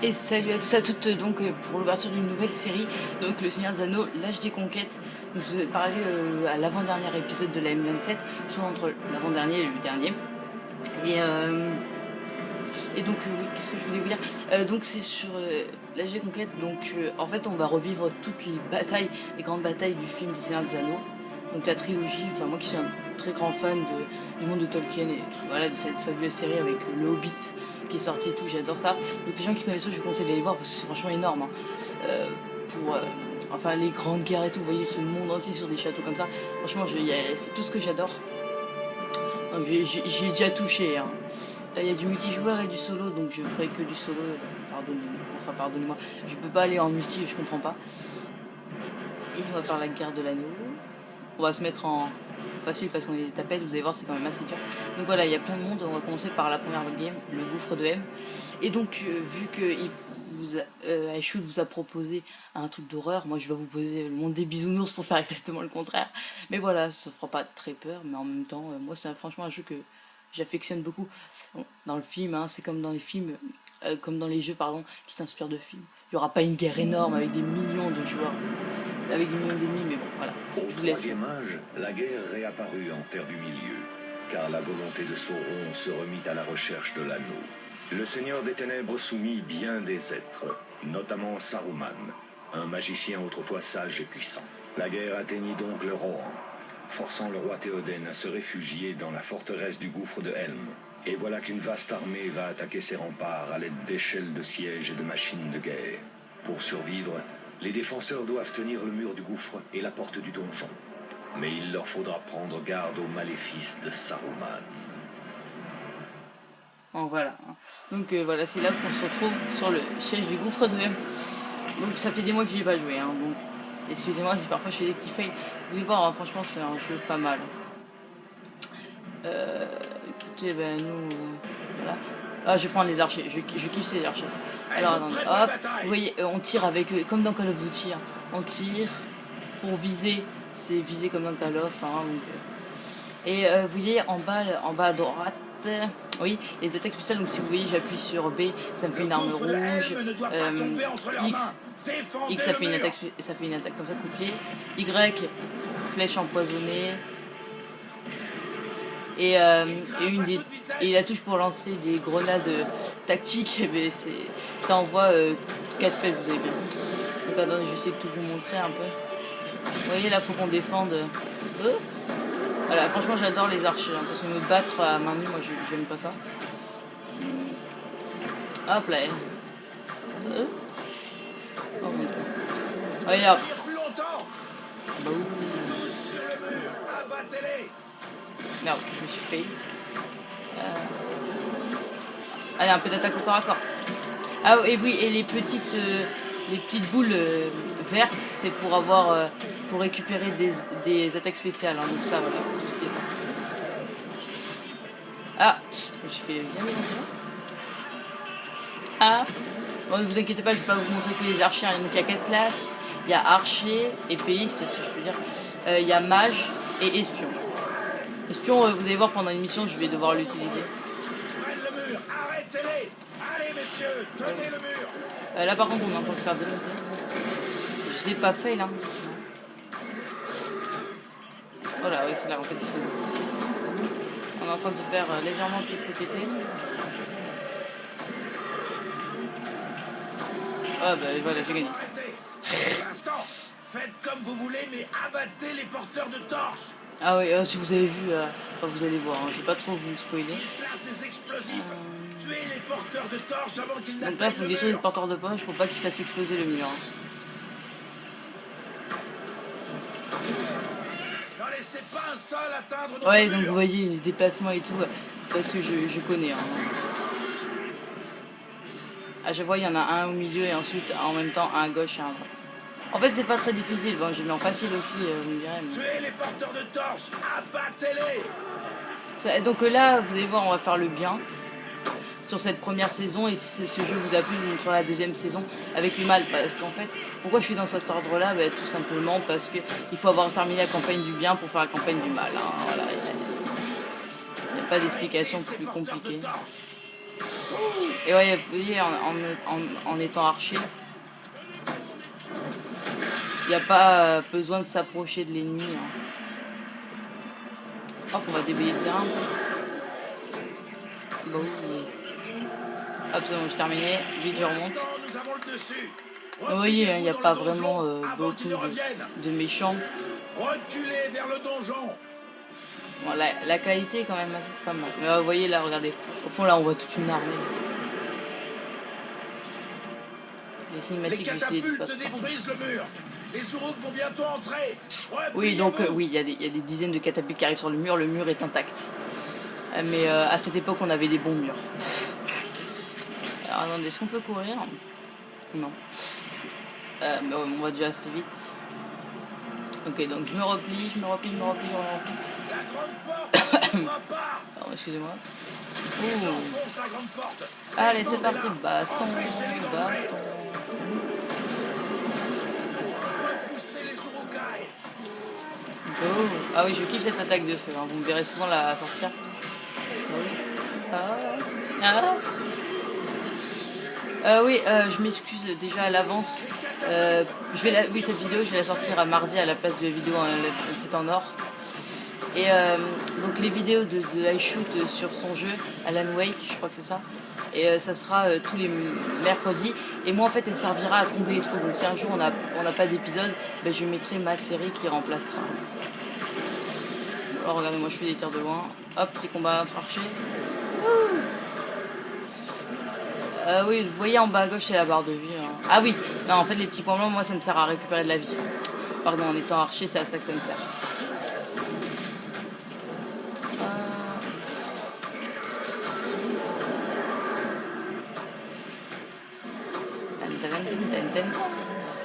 Et salut à tous et à toutes donc pour l'ouverture d'une nouvelle série, donc Le Seigneur des Anneaux, l'Âge des Conquêtes. Je vous ai parlé à l'avant-dernier épisode de la M27, soit entre l'avant-dernier et le dernier. Et, oui, qu'est-ce que je voulais vous dire, donc c'est sur l'Âge des Conquêtes, donc en fait on va revivre toutes les batailles, les grandes batailles du film du Seigneur des Anneaux. Donc la trilogie, enfin moi qui suis un très grand fan du monde de Tolkien et tout, voilà, de cette fabuleuse série avec le Hobbit qui est sorti et tout, j'adore ça. Donc les gens qui connaissent ça, je vous conseille d'aller voir parce que c'est franchement énorme. Hein. Enfin les grandes guerres et tout, vous voyez ce monde entier sur des châteaux comme ça, franchement c'est tout ce que j'adore. Donc j'ai déjà touché. Hein. Il y a du multijoueur et du solo, donc je ferai que du solo, pardonnez-moi, je peux pas aller en multi, je comprends pas. Et on va faire la guerre de l'anneau. On va se mettre en facile parce qu'on est des tapettes, vous allez voir c'est quand même assez dur. Donc voilà, il y a plein de monde, on va commencer par la première game, le gouffre de M. Et donc vu que Aishul vous a proposé un truc d'horreur, moi je vais vous poser le monde des bisounours pour faire exactement le contraire. Mais voilà, ça fera pas très peur, mais en même temps, moi c'est franchement un jeu que j'affectionne beaucoup. Bon, dans le film, hein, c'est comme dans les films, comme dans les jeux pardon, qui s'inspirent de films. Il n'y aura pas une guerre énorme avec des millions de joueurs, avec des millions d'ennemis, mais bon, voilà. Je vous laisse. Au troisième âge, la guerre réapparut en Terre du Milieu, car la volonté de Sauron se remit à la recherche de l'anneau. Le Seigneur des Ténèbres soumit bien des êtres, notamment Saruman, un magicien autrefois sage et puissant. La guerre atteignit donc le Rohan, forçant le roi Théoden à se réfugier dans la forteresse du gouffre de Helm. Et voilà qu'une vaste armée va attaquer ses remparts à l'aide d'échelles de siège et de machines de guerre. Pour survivre, les défenseurs doivent tenir le mur du gouffre et la porte du donjon. Mais il leur faudra prendre garde aux maléfices de Saruman. Bon, voilà. Donc voilà, c'est là qu'on se retrouve sur le siège du gouffre de M. Donc ça fait des mois que j'y ai pas joué. Hein, donc excusez-moi si parfois je fais des petits fails. Vous allez voir, hein, franchement c'est un jeu pas mal. Écoutez, ben nous... voilà. Ah, je vais prendre les archers, je kiffe ces archers. Alors attendez, hop, vous voyez, on tire avec, comme dans Call of Duty, hein. On tire pour viser, c'est viser comme dans Call of, hein, donc, et vous voyez en bas à droite, oui, les attaques spéciales, donc si vous voyez j'appuie sur B, ça me fait une arme rouge, X ça fait une attaque comme ça, coup de pied, Y, flèche empoisonnée, et la touche pour lancer des grenades tactiques, eh ben ça envoie 4 flèches, vous avez bien. Donc attendez, je vais essayer de tout vous montrer un peu. Vous voyez là, faut qu'on défende. Voilà, franchement j'adore les archers, hein, parce que me battre à main nue, moi j'aime pas ça. Hop là. Oh mon dieu. Allez hop. Bah, merde, je me suis fait. Allez, un peu d'attaque au corps à corps. Ah et oui, et les petites boules vertes, c'est pour avoir pour récupérer des attaques spéciales. Hein, donc ça, voilà, tout ce qui est ça. Ah, je me suis fait bien démonter là. Ah, bon, ne vous inquiétez pas, je vais pas vous montrer que les archers. Hein. Donc il y a 4 classes, il y a archer, épéiste, si je peux dire. Il y a mage et espion. Espion, vous allez voir pendant une mission, je vais devoir l'utiliser. Là par contre, on est en train de se faire démonter. Je sais pas fail hein. Voilà, oui, c'est la rentrée du sol. On est en train de se faire légèrement pickpocketer. Ah bah voilà, j'ai gagné. Pour l'instant, faites comme vous voulez, mais abattez les porteurs de torches. Ah oui, si vous avez vu, vous allez voir, hein, je vais pas trop vous spoiler. Tuez les porteurs de torches avant qu'ils donc là, il faut détruire les porteurs de poche pour pas qu'ils fassent exploser le mur. N'en laissez pas un seul atteindre. Ouais, donc vous voyez, les déplacements et tout, c'est parce que je connais. Hein. À chaque fois, il y en a un au milieu et ensuite, en même temps, un à gauche et un à droite. En fait, c'est pas très difficile. Bon, j'ai mis en facile aussi, vous me direz. Mais... tuez les porteurs de torches, abattez-les. Donc là, vous allez voir, on va faire le bien sur cette première saison. Et si ce jeu vous a plu, vous ferez la deuxième saison avec le mal. Parce qu'en fait, pourquoi je suis dans cet ordre-là, tout simplement parce qu'il faut avoir terminé la campagne du bien pour faire la campagne du mal. Hein. Voilà, il n'y a pas d'explication plus compliquée. Et ouais, vous voyez, en étant archer, il n'y a pas besoin de s'approcher de l'ennemi. Hein. Hop, on va déblayer le terrain. Bon, hop, c'est bon, j'ai terminé. Vite, je remonte. Vous voyez, il n'y a pas vraiment beaucoup de méchants. Reculez vers le donjon. Bon, la qualité est quand même assez pas mal. Mais vous voyez là, regardez. Au fond, là, on voit toute une armée. Les cinématiques, Les j'essaie de pas catapultes trop. détruisent le mur. Les Uruks vont bientôt entrer. Oui, donc oui, il y a des dizaines de catapultes qui arrivent sur le mur est intact. Mais à cette époque, on avait des bons murs. Alors, attendez, est-ce qu'on peut courir? Non. Mais on va déjà assez vite. Ok, donc je me replie. La grande porte ne s'ouvrira pas. Pardon, excusez-moi. Ils Ouh. enfoncent la grande porte. Allez, c'est parti. Baston. Repoussez les Urukai. Oh. Ah oui, je kiffe cette attaque de feu. Hein. Vous me verrez souvent la sortir. Oui, je m'excuse déjà à l'avance. Oui, cette vidéo, je vais la sortir à mardi à la place de la vidéo c'est en or. Et donc les vidéos de iShoot sur son jeu, Alan Wake, je crois que c'est ça. Et ça sera tous les mercredis. Et moi, en fait, elle servira à combler les trous. Donc si un jour on n'a pas d'épisode, ben, je mettrai ma série qui remplacera. Alors regardez, moi je fais des tirs de loin. Hop, petit combat entre archers. Oui, vous voyez en bas à gauche, c'est la barre de vie. Hein. Ah oui, non, en fait, les petits points blancs, moi, ça me sert à récupérer de la vie. Pardon, en étant archer, c'est à ça que ça me sert.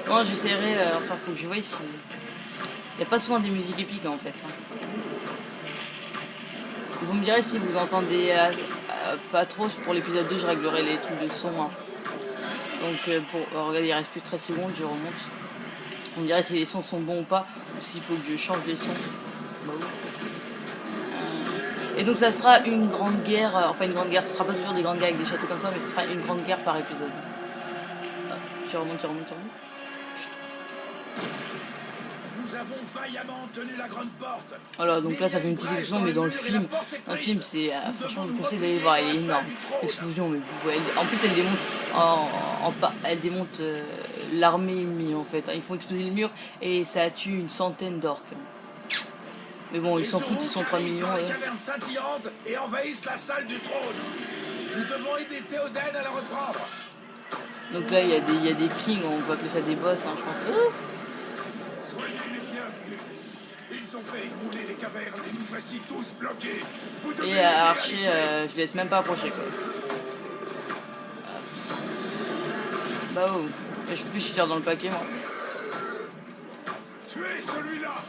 Bon, j'essaierai. Enfin, faut que je voie si. Il n'y a pas souvent des musiques épiques en fait. Hein. Vous me direz si vous entendez pas trop. Pour l'épisode 2, je réglerai les trucs de son. Hein. Donc, regardez, il reste plus de 13 secondes, je remonte. On me dirait si les sons sont bons ou pas, ou s'il faut que je change les sons. Bah oui. Et donc, ça sera une grande guerre. Enfin, une grande guerre, ce sera pas toujours des grandes guerres avec des châteaux comme ça, mais ce sera une grande guerre par épisode. Tu remontes. Nous avons vaillamment tenu la grande porte. Voilà, donc là ça fait une petite explosion, mais dans le film, c'est franchement je vous conseille d'aller voir, elle est énorme. L'explosion, mais en plus elle démonte elle démonte l'armée ennemie en fait. Ils font exploser le mur et ça tue une centaine d'orques. Mais bon, ils s'en foutent, ils sont 3 millions. Les cavernes scintillantes et envahissent la salle du trône. Nous devons aider Théoden à la reprendre. Donc là il y a des kings, on peut appeler ça des boss, hein, je pense. Soyez les bienvenus. Ils ont fait écrouler les cavernes et nous voici tous bloqués. Vous devez Et Archer, je laisse même pas approcher quoi. Bah oh, je peux plus, je tire dans le paquet moi. Tuez celui-là.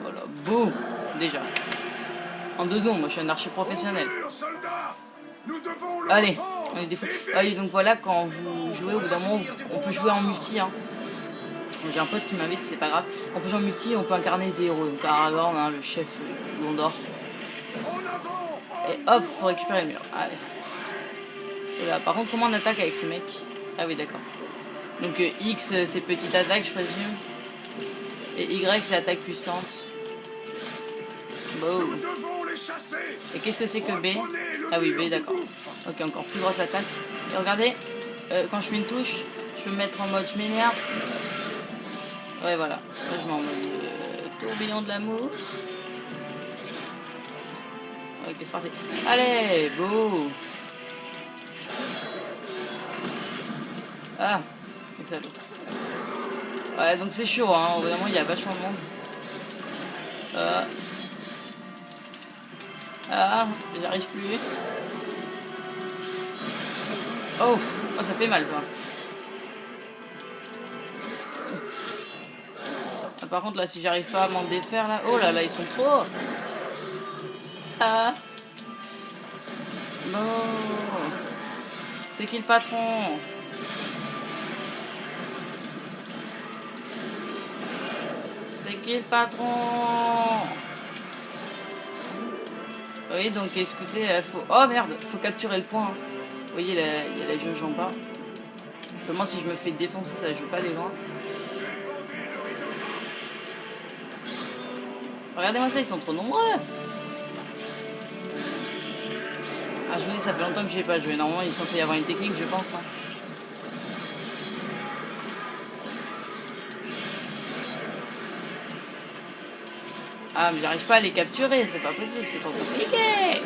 Voilà, boum, déjà. En 2 secondes, moi je suis un archer professionnel. Allez, on est des fous. Allez, donc voilà, quand vous jouez, au bout d'un moment, on peut jouer en multi. Hein. J'ai un pote qui m'invite, c'est pas grave. On peut jouer en multi, on peut incarner des héros. Donc Aragorn, hein, le chef Gondor. Et hop, faut récupérer le mur. Allez. Et là, par contre, comment on attaque avec ce mec? Ah oui, d'accord. Donc X, c'est petite attaque, je présume. Et Y, c'est attaque puissante. Boum. Et qu'est-ce que c'est que B? Ah oui, B, d'accord. Ok, encore plus grosse attaque. Et regardez, quand je fais une touche, je peux me mettre en mode je m'énerve. Ouais, voilà. Là, je mets en mode tourbillon de l'amour. Ok, c'est parti. Allez, beau. Ah, c'est ça. Ouais, donc c'est chaud, hein. Vraiment, il y a vachement de monde. J'arrive plus. Oh, ça fait mal ça. Ah, par contre là, si j'arrive pas à m'en défaire là, oh là là, ils sont trop. Ah. Bon. C'est qui le patron? C'est qui le patron? Oui, donc écoutez, faut... Oh merde, faut capturer le point. Hein. Vous voyez, il y a la jauge en bas. Seulement si je me fais défoncer, ça, je veux pas aller loin. Regardez-moi ça, ils sont trop nombreux. Ah, je vous dis, ça fait longtemps que j'ai pas joué. Normalement, il est censé y avoir une technique, je pense. Hein. Ah, mais j'arrive pas à les capturer, c'est pas possible, c'est trop compliqué.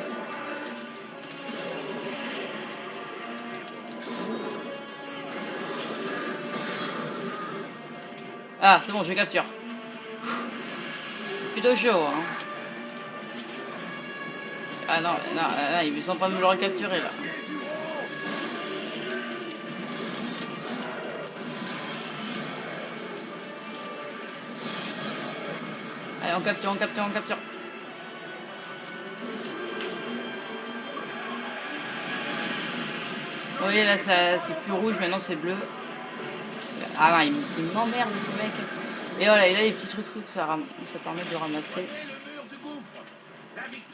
Ah, c'est bon, je capture. C'est plutôt chaud, hein. Ah non, il me semble pas me le recapturer, là. Allez, on capture. Vous voyez, là, c'est plus rouge, maintenant c'est bleu. Ah non, il m'emmerde, ces mecs. Et voilà, et là, les petits trucs, ça permet de ramasser.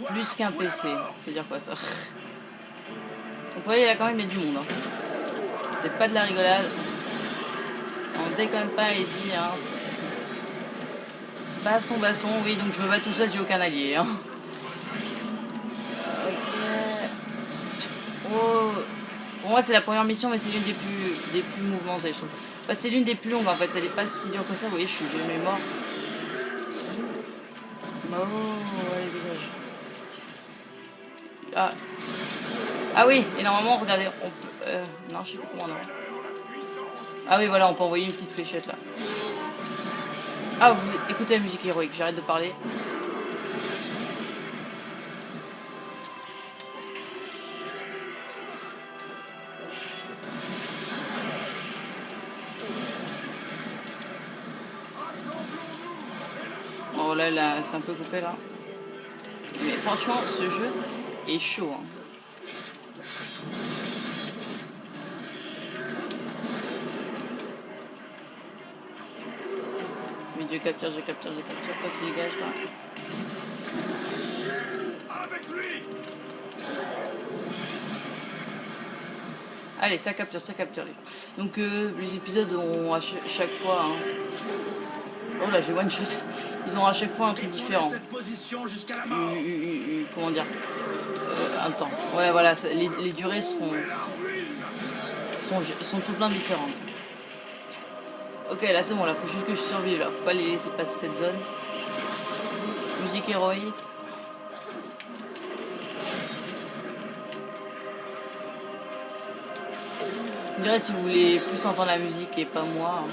Plus qu'un PC. C'est-à-dire quoi, ça? Donc, vous voyez, là, quand même, il y a du monde. Hein. C'est pas de la rigolade. On déconne pas, allez-y, hein. Baston, oui, donc je me bats tout seul, j'ai aucun allié. Hein. Ok. Oh. Pour moi, c'est la première mission, mais c'est l'une des plus mouvementées, je trouve. Bah, c'est l'une des plus longues, en fait. Elle est pas si dure que ça. Vous voyez, je suis jamais mort. Oh, allez, dégage. Ah. Ah oui, et normalement, regardez, on peut... non, je sais pas comment on a. Ah oui, voilà, on peut envoyer une petite fléchette, là. Ah, vous écoutez la musique héroïque, j'arrête de parler. Oh là, c'est un peu coupé, là. Mais franchement, ce jeu est chaud, hein. Mais je capture, toi qui dégage, toi. Allez, ça capture. Donc les épisodes ont à chaque fois... Hein. Oh là, j'ai one shot. Ils ont à chaque fois un truc différent. Comment dire un temps. Ouais, voilà, les durées sont tout plein différentes. Ok, là c'est bon, là faut juste que je survive, là. Faut pas les laisser passer cette zone. Musique héroïque. Je dirais si vous voulez plus entendre la musique et pas moi. Hein.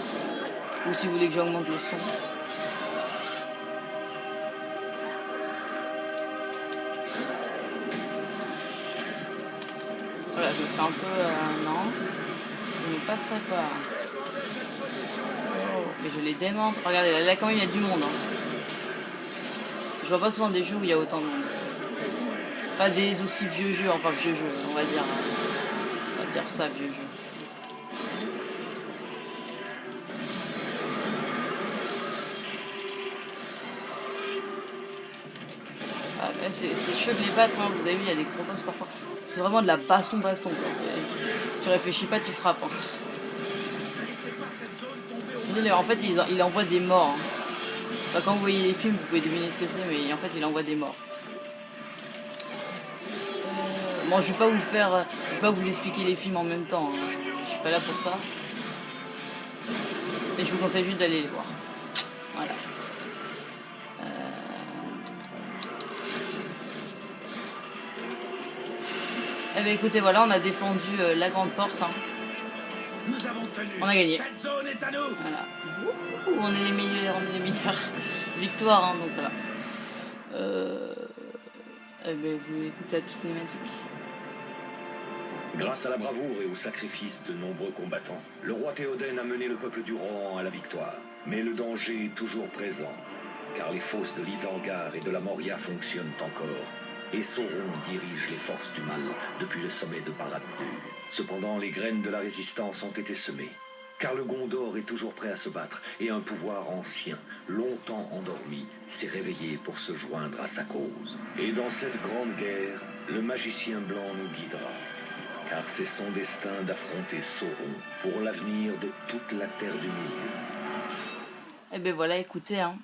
Ou si vous voulez que j'augmente le son. Voilà, je fais un peu... non. Je ne passerai pas. Oh, mais je les démente. Regardez, là quand même il y a du monde. Hein. Je vois pas souvent des jeux où il y a autant de monde. Pas des aussi vieux jeux, enfin vieux jeux, on va dire. On va dire ça, vieux jeux. C'est chaud de les battre, hein. Vous avez vu, il y a des gros boss parfois. C'est vraiment de la baston. Quoi. Tu réfléchis pas, tu frappes. Hein. En fait, il envoie des morts. Hein. Enfin, quand vous voyez les films, vous pouvez deviner ce que c'est, mais en fait, il envoie des morts. Bon, je vais pas vous expliquer les films en même temps. Hein. Je suis pas là pour ça. Et je vous conseille juste d'aller les voir. Voilà. Eh bien écoutez, voilà, on a défendu la grande porte. Hein. Nous avons tenu. On a gagné. Cette zone est à nous. Voilà. Ouh, on est les meilleurs. Victoire, hein, donc voilà. Eh bien, vous écoutez la petite cinématique. Grâce à la bravoure et au sacrifice de nombreux combattants, le roi Théoden a mené le peuple du Rohan à la victoire. Mais le danger est toujours présent, car les fosses de l'Isengard et de la Moria fonctionnent encore. Et Sauron dirige les forces du mal depuis le sommet de Barad-dûr. Cependant, les graines de la résistance ont été semées. Car le Gondor est toujours prêt à se battre, et un pouvoir ancien, longtemps endormi, s'est réveillé pour se joindre à sa cause. Et dans cette grande guerre, le magicien blanc nous guidera, car c'est son destin d'affronter Sauron pour l'avenir de toute la Terre du Milieu. Et ben voilà, écoutez, hein,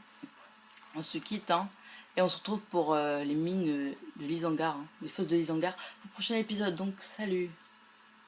on se quitte, hein, et on se retrouve pour les mines de l'Isengard, les fosses de l'Isengard, au prochain épisode, donc salut!